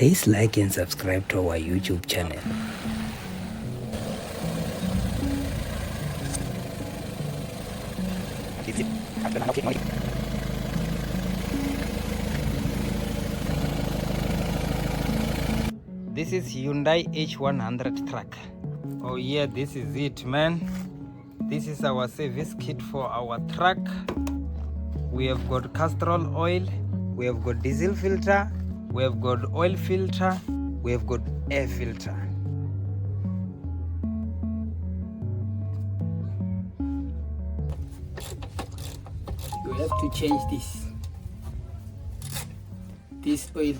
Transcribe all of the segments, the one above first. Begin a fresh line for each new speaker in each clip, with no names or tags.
Please like and subscribe to our YouTube channel. This is Hyundai H100 truck. Oh yeah, this is it, man. This is our service kit for our truck. We have got castor oil, we have got diesel filter, we have got oil filter, we have got air filter. You have to change this oil.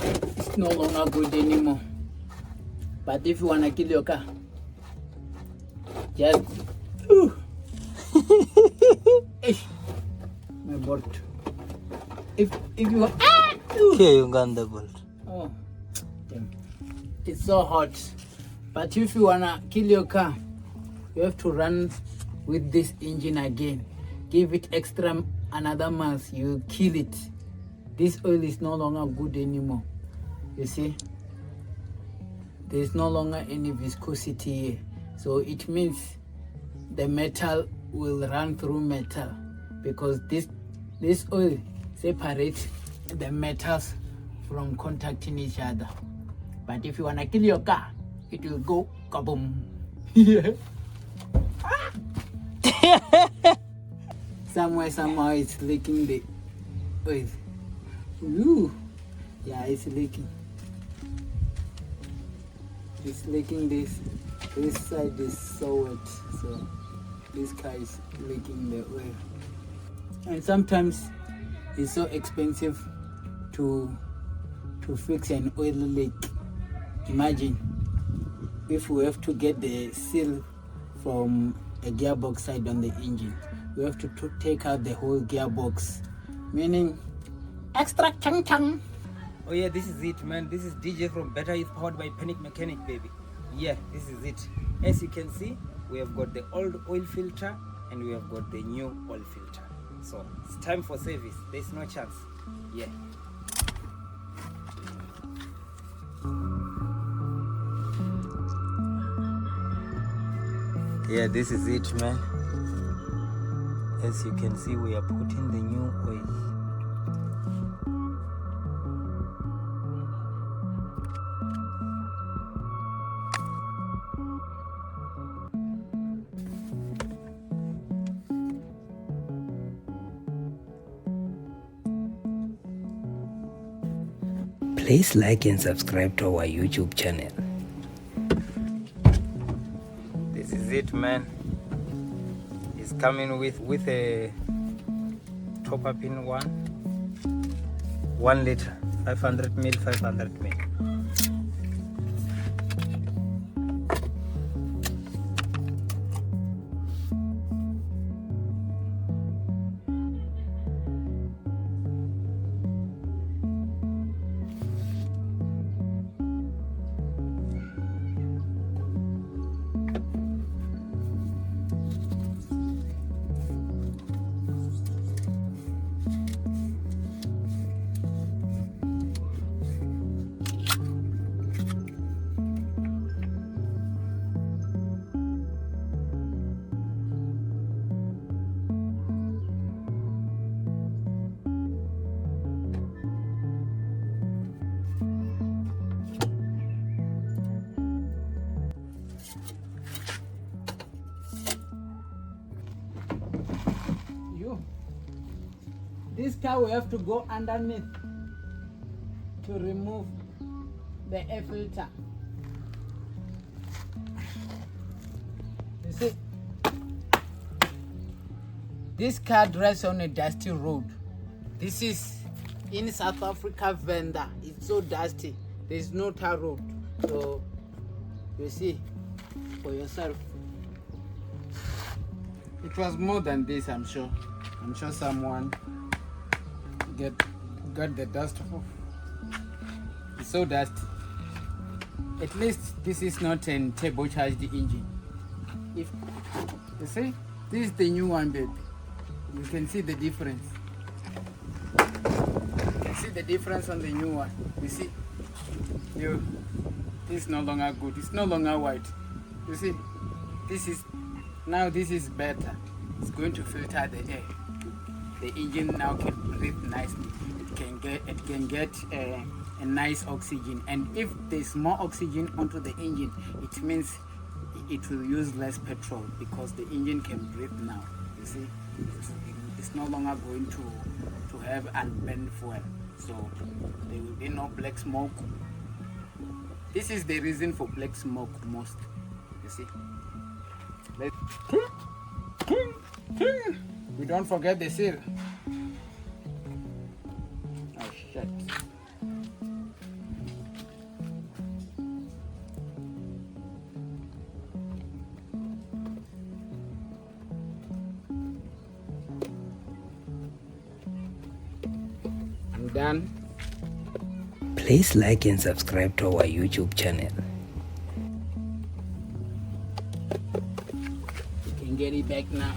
It's no longer good anymore. But if you wanna kill your car, just my bolt. If you okay, you got the bolt. Oh, damn. It's so hot. But if you wanna kill your car, you have to run with this engine again. Give it extra another month, you kill it. This oil is no longer good anymore. You see, there's no longer any viscosity here, so it means the metal will run through metal, because this oil separates the metals from contacting each other. But if you wanna kill your car, it will go kaboom. Somehow it's leaking the oil. Ooh. Yeah, it's leaking. It's leaking this side is so wet, so this car is leaking the oil. And sometimes it's so expensive to fix an oil leak. Imagine if we have to get the seal from a gearbox side on the engine, we have to take out the whole gearbox, meaning extra chang. Oh yeah, this is it, man. This is DJ from Better is powered by Panic Mechanic, baby. Yeah, this is it. As you can see, we have got the old oil filter and we have got the new oil filter. So it's time for service. There's no chance. Yeah. Yeah, this is it, man. As you can see, we are putting the new oil. Please like and subscribe to our YouTube channel. This is it, man. It's coming with a top up in 1 liter, 500 ml, 500 ml. This car will have to go underneath to remove the air filter. You see, this car drives on a dusty road. This is in South Africa, Venda. It's so dusty. There's no tar road. So you see for yourself. It was more than this, I'm sure. I'm sure someone got the dust off. It's so dusty. At least this is not a turbocharged engine. If you see, this is the new one, baby. You can see the difference. You can see the difference on the new one. You see, this is no longer good. It's no longer white. You see, this is better. It's going to filter the air. The engine now can breathe nicely. It can get a nice oxygen, and if there's more oxygen onto the engine, it means it will use less petrol because the engine can breathe now. You see, it's no longer going to have unburned fuel, so there will be no black smoke. This is the reason for black smoke most. You see, we don't forget the seal. Oh shit. I'm done.
Please like and subscribe to our YouTube channel.
You can get it back now.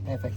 Perfect.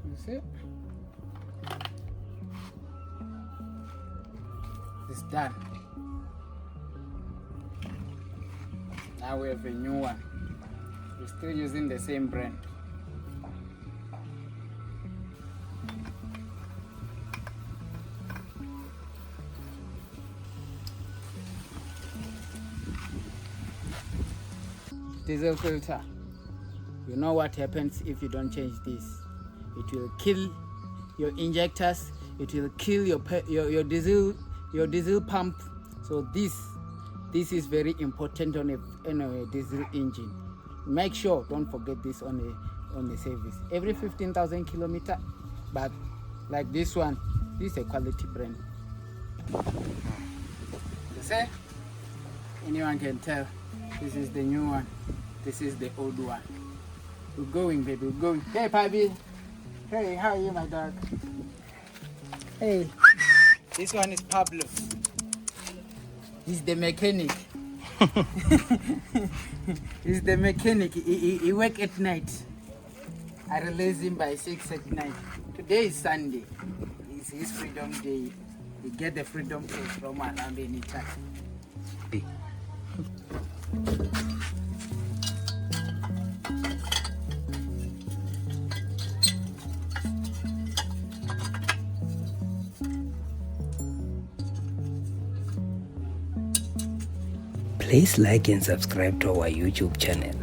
You see? It's done. Now we have a new one. We're still using the same brand. Diesel filter. You know what happens if you don't change this? It will kill your injectors. It will kill your diesel pump. So this is very important on a diesel engine. Make sure, don't forget this on the service every 15,000 kilometers. But like this one, this is a quality brand. You see, anyone can tell this is the new one, this is the old one. We're going, baby, we're going. Hey, Pabi. Hey, how are you, my dog? Hey, this one is Pablo. He's the mechanic. He's the mechanic. He work at night. I release him by 6 at night. Today is Sunday. It's his freedom day. He get the freedom to roam around anytime.
Please like and subscribe to our YouTube channel.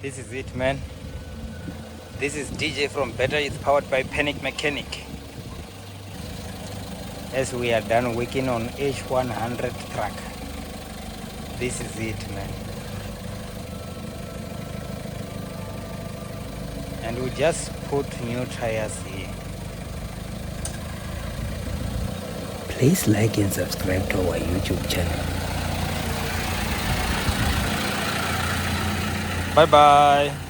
This is it, man. This is DJ from Better. It's powered by Panic Mechanic. As we are done working on H100 truck. This is it, man. And we just put new tires here. Please like and subscribe to our YouTube channel. Bye bye.